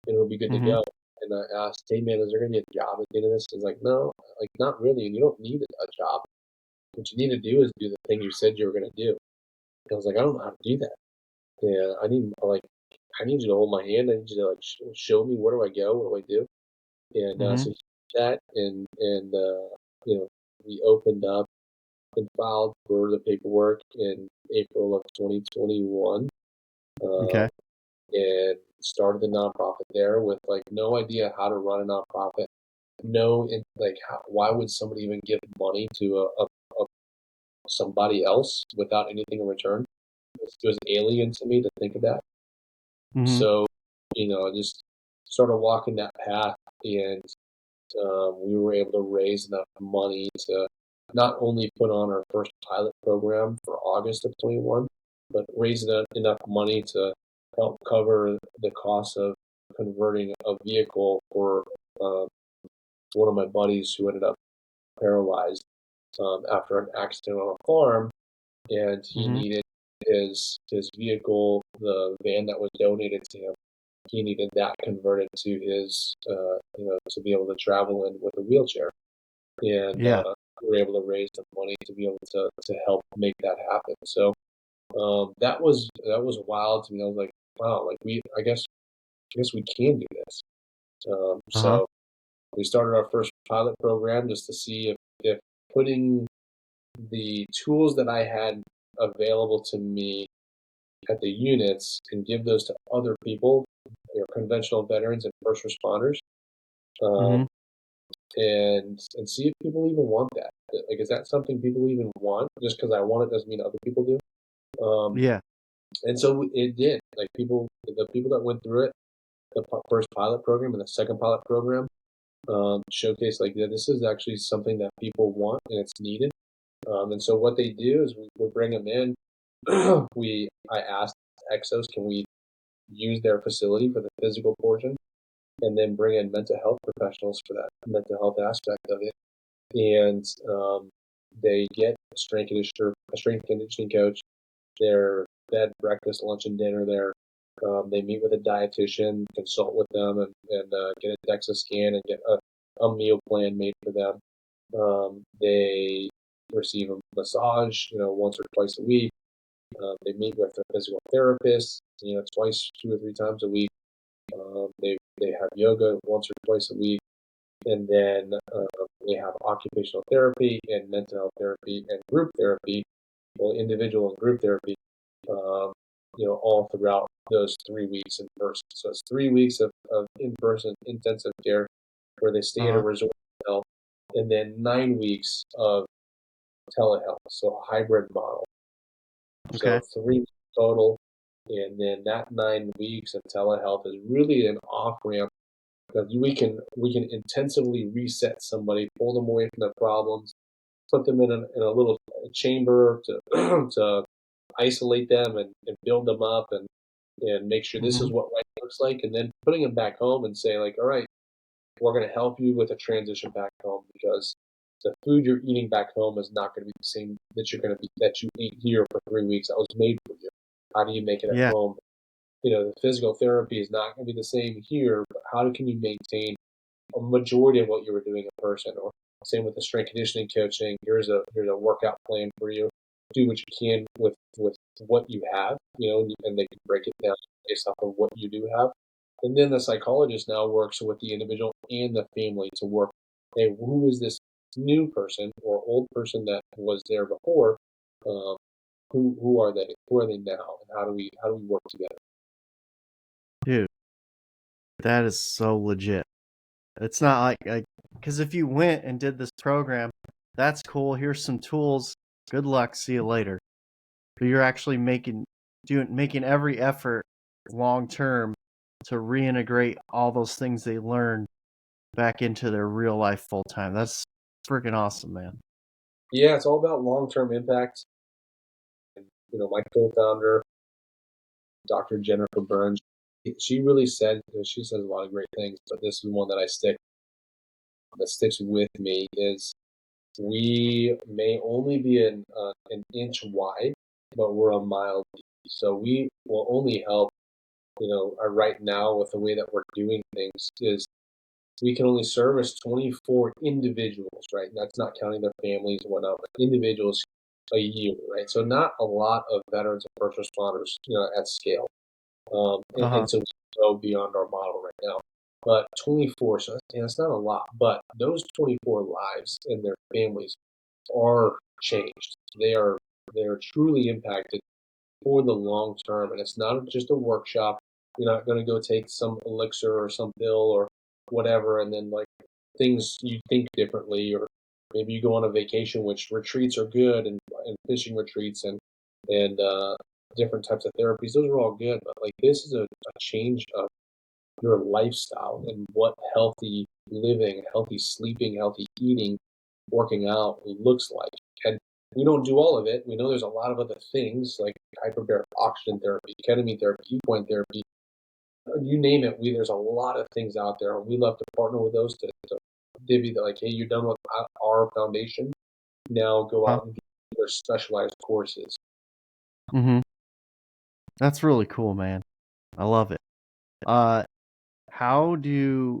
and it'll be good to Mm-hmm. go. And I asked, hey man, is there going to be a job at the end of this? He's like, no, like not really, and you don't need a job. What you need to do is do the thing you said you were going to do. And I was like, I don't know how to do that. Yeah, I need you to hold my hand. I need you to like show me, where do I go? What do I do? And Mm-hmm. so he did that, and we opened up and filed for the paperwork in April of 2021, Okay. and started the nonprofit there with like no idea how to run a nonprofit. Why would somebody even give money to somebody else without anything in return? It was alien to me to think of that. Mm-hmm. So, I just started walking that path, and we were able to raise enough money to not only put on our first pilot program for August of 21, but raise enough money to help cover the cost of converting a vehicle for uh, one of my buddies who ended up paralyzed after an accident on a farm, and he Mm-hmm. needed his vehicle, the van that was donated to him. He needed that converted to his, to be able to travel in with a wheelchair, and Yeah. we were able to raise the money to be able to help make that happen. So that was wild to me. I was like, wow, like I guess we can do this. Uh-huh. So we started our first pilot program just to see if putting the tools that I had available to me at the units and give those to other people, conventional veterans and first responders, Mm-hmm. um, and see if people even want that. Like, is that something people even want? Just because I want it doesn't mean other people do. Yeah. And so it did. Like the people that went through it, the first pilot program and the second pilot program, showcase like yeah, this is actually something that people want and it's needed. And so what they do is we bring them in. I asked Exos, can we use their facility for the physical portion, and then bring in mental health professionals for that mental health aspect of it. And they get a strength conditioning coach. They're fed breakfast, lunch, and dinner there. They meet with a dietitian, consult with them, and get a DEXA scan and get a meal plan made for them. They receive a massage, once or twice a week. They meet with a physical therapist, twice, 2 or 3 times a week. They have yoga once or twice a week, and then they have occupational therapy and mental health therapy and group therapy, well, individual and group therapy, um, all throughout those 3 weeks in person. So it's 3 weeks of in-person intensive care where they stay at a Uh-huh. resort hotel, and then 9 weeks of telehealth, so a hybrid model. Okay. So 3 weeks total, and then that 9 weeks of telehealth is really an off ramp because we can intensively reset somebody, pull them away from their problems, put them in a little chamber to to isolate them and build them up and make sure this Mm-hmm. is what life looks like, and then putting them back home and say like, all right, we're going to help you with a transition back home because the food you're eating back home is not going to be the same that you eat here for 3 weeks. That was made for you. How do you make it at Yeah. home? The physical therapy is not going to be the same here, but how can you maintain a majority of what you were doing in person? Or same with the strength conditioning coaching. Here's a workout plan for you. Do what you can with what you have, and they can break it down based off of what you do have. And then the psychologist now works with the individual and the family to work. Hey, who is this new person or old person that was there before? Um, who are they? Who are they now? And how do we work together? Dude, that is so legit. It's not like because if you went and did this program, that's cool. Here's some tools. Good luck. See you later. But you're actually making every effort long term to reintegrate all those things they learned back into their real life full time. That's freaking awesome, man. Yeah, it's all about long term impact. And, my co-founder, Dr. Jennifer Burns, she really said she says a lot of great things, but this is one that sticks with me is we may only be an inch wide, but we're a mile deep. So we will only help, right now with the way that we're doing things is we can only service 24 individuals, right? And that's not counting their families and whatnot, but individuals a year, right? So not a lot of veterans and first responders, at scale. Uh huh. And so we go beyond our model right now. But 24, so that's not a lot. But those 24 lives and their families are changed. They are truly impacted for the long term, and it's not just a workshop. You're not going to go take some elixir or some pill or whatever, and then like things you think differently, or maybe you go on a vacation, which retreats are good, and fishing retreats and different types of therapies. Those are all good, but like this is a change of your lifestyle and what healthy living, healthy sleeping, healthy eating, working out looks like. And we don't do all of it. We know there's a lot of other things like hyperbaric oxygen therapy, ketamine therapy, equine therapy, you name it. There's a lot of things out there, and we love to partner with those to divvy the like, hey, you're done with our foundation. Now go Huh? out and do their specialized courses. Mm-hmm. That's really cool, man. I love it. Uh, how do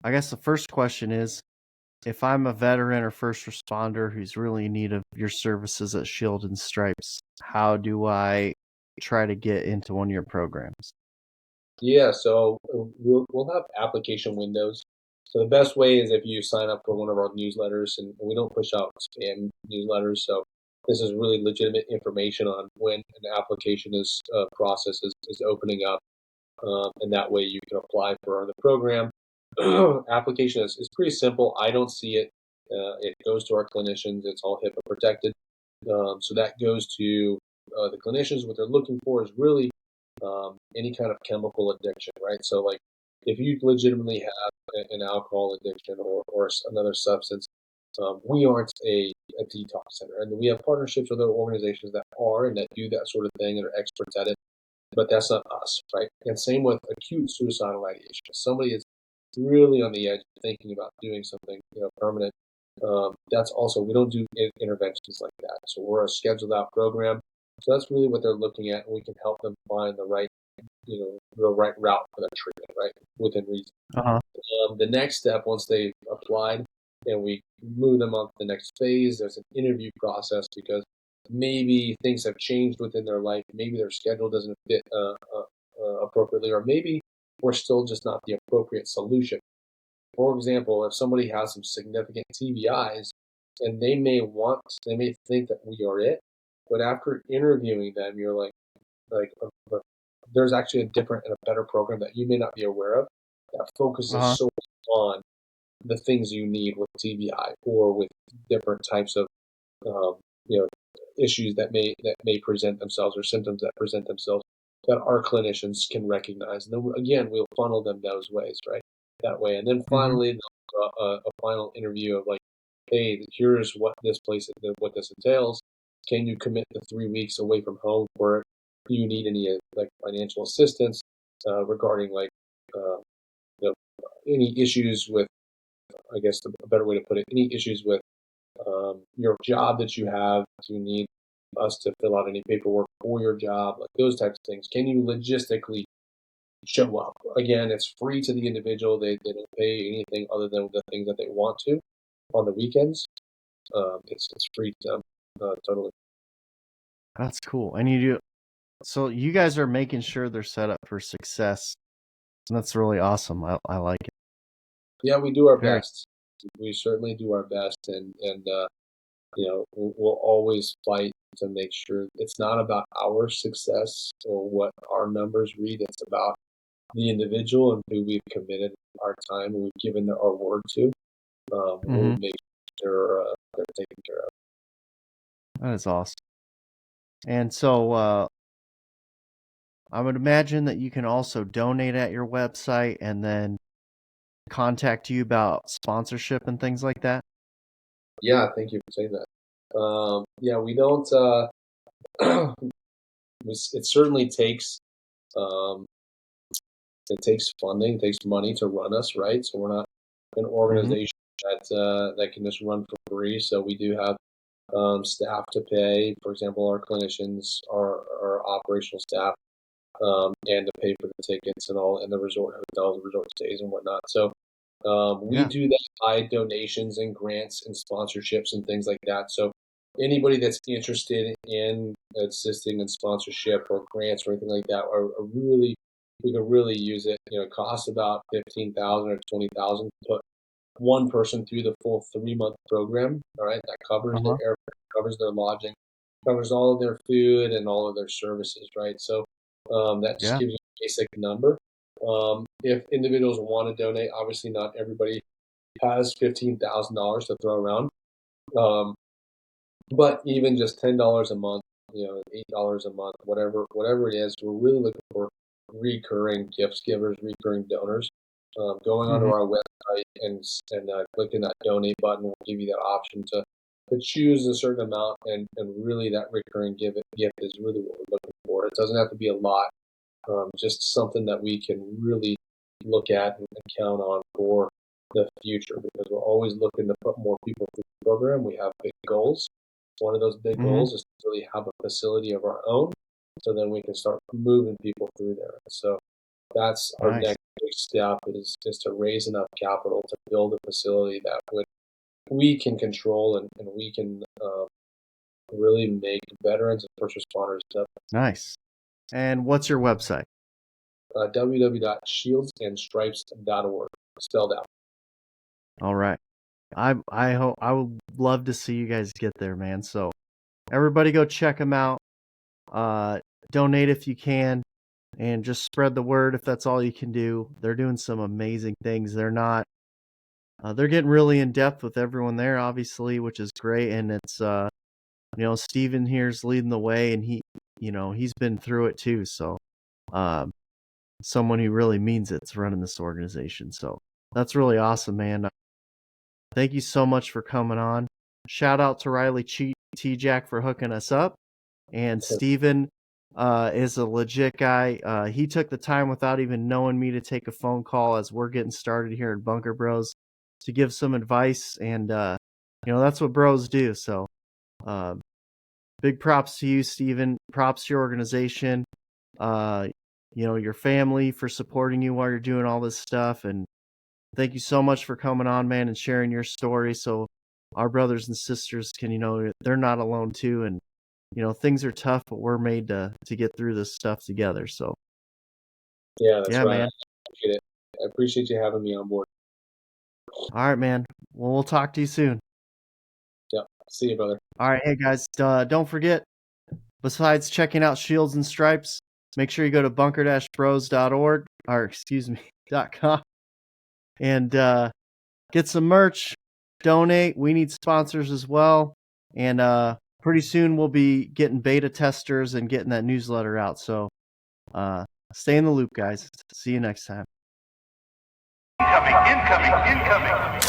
I guess the first question is, if I'm a veteran or first responder who's really in need of your services at Shield and Stripes, how do I try to get into one of your programs? Yeah, so we'll have application windows. So the best way is if you sign up for one of our newsletters, and we don't push out spam newsletters. So this is really legitimate information on when an application is process is opening up, and that way you can apply for the program. Application is pretty simple. I don't see it. It goes to our clinicians. It's all HIPAA protected. So that goes to the clinicians. What they're looking for is really any kind of chemical addiction, right? So, like, if you legitimately have an alcohol addiction or another substance, we aren't a detox center. And we have partnerships with other organizations that are and that do that sort of thing and are experts at it, but that's not us, right? And same with acute suicidal ideation. If somebody is really on the edge of thinking about doing something, permanent. That's also, we don't do interventions like that. So we're a scheduled out program. So that's really what they're looking at. And we can help them find the right route for that treatment, right? Within reason. Uh-huh. The next step, once they've applied and we move them on to the next phase, there's an interview process because maybe things have changed within their life. Maybe their schedule doesn't fit appropriately, or maybe we're still just not the appropriate solution. For example, if somebody has some significant TBIs and they may think that we are it, but after interviewing them, you're like, there's actually a different and a better program that you may not be aware of that focuses Uh-huh. solely on the things you need with TBI or with different types of um, you know issues that may present themselves or symptoms that present themselves that our clinicians can recognize. And then again, we'll funnel them those ways, right? That way, and then Mm-hmm. finally, a final interview of like, hey, here's what this entails. Can you commit to 3 weeks away from home for it? Do you need any like financial assistance regarding like uh, you know, any issues with, I guess a better way to put it, any issues with your job that you have? Do you need us to fill out any paperwork for your job? Like those types of things. Can you logistically show up? Again, it's free to the individual. They don't pay anything other than the things that they want to on the weekends. It's free to them, totally. That's cool. And so you guys are making sure they're set up for success. And that's really awesome. I like it. Yeah, we do our Very. best. We certainly do our best, and we'll always fight to make sure it's not about our success or what our numbers read. It's about the individual and who we've committed our time and we've given our word to. Mm-hmm. We'll make sure they're taken care of. That is awesome. And so I would imagine that you can also donate at your website and then contact you about sponsorship and things like that. Yeah, thank you for saying that. Yeah, we don't. It certainly takes um, it takes funding, it takes money to run us, right? So we're not an Mm-hmm. organization that can just run for free. So we do have staff to pay. For example, our clinicians, our operational staff, and to pay for the tickets and all, and the resort hotels, resort stays, and whatnot. So we Yeah. do that by donations and grants and sponsorships and things like that. So anybody that's interested in assisting in sponsorship or grants or anything like that are really, we can really use it. It costs about 15,000 or 20,000 to put one person through the full 3 month program. All right, that covers their Uh-huh. airfare, covers their lodging, covers all of their food and all of their services. Right, so that just Yeah. gives you a basic number. If individuals want to donate, obviously not everybody has $15,000 to throw around. Um, but even just $10 a month, $8 a month, whatever it is, we're really looking for recurring gifts givers, recurring donors. Going onto Mm-hmm. our website and clicking that donate button will give you that option to choose a certain amount, and really that recurring gift is really what we're looking for. It doesn't have to be a lot, just something that we can really look at and count on for the future, because we're always looking to put more people through the program. We have big goals. One of those big Mm-hmm. goals is to really have a facility of our own, so then we can start moving people through there. So that's our Nice. next big step is to raise enough capital to build a facility that we can control, and we can really make veterans and first responders Nice. And what's your website? www.shieldsandstripes.org, spelled out. All right. I hope I would love to see you guys get there, man. So everybody go check them out. Donate if you can, and just spread the word if that's all you can do. They're doing some amazing things. They're getting really in depth with everyone there, obviously, which is great. And it's Steven here's leading the way, and he's been through it too. So someone who really means it's running this organization. So that's really awesome, man. Thank you so much for coming on. Shout out to Riley T-Jack for hooking us up. And Steven is a legit guy. He took the time without even knowing me to take a phone call as we're getting started here at Bunker Bros to give some advice. And, that's what bros do. So big props to you, Steven. Props to your organization. Your family for supporting you while you're doing all this stuff. And thank you so much for coming on, man, and sharing your story. So our brothers and sisters can, they're not alone too. And, things are tough, but we're made to get through this stuff together. So Yeah, that's right. man. I appreciate it. I appreciate you having me on board. All right, man. Well, we'll talk to you soon. Yep. See you, brother. All right. Hey, guys, don't forget, besides checking out Shields and Stripes, make sure you go to bunker-bros.org, or excuse me, .com, and get some merch, donate. We need sponsors as well. And pretty soon we'll be getting beta testers and getting that newsletter out. So stay in the loop, guys. See you next time. Incoming, incoming, incoming.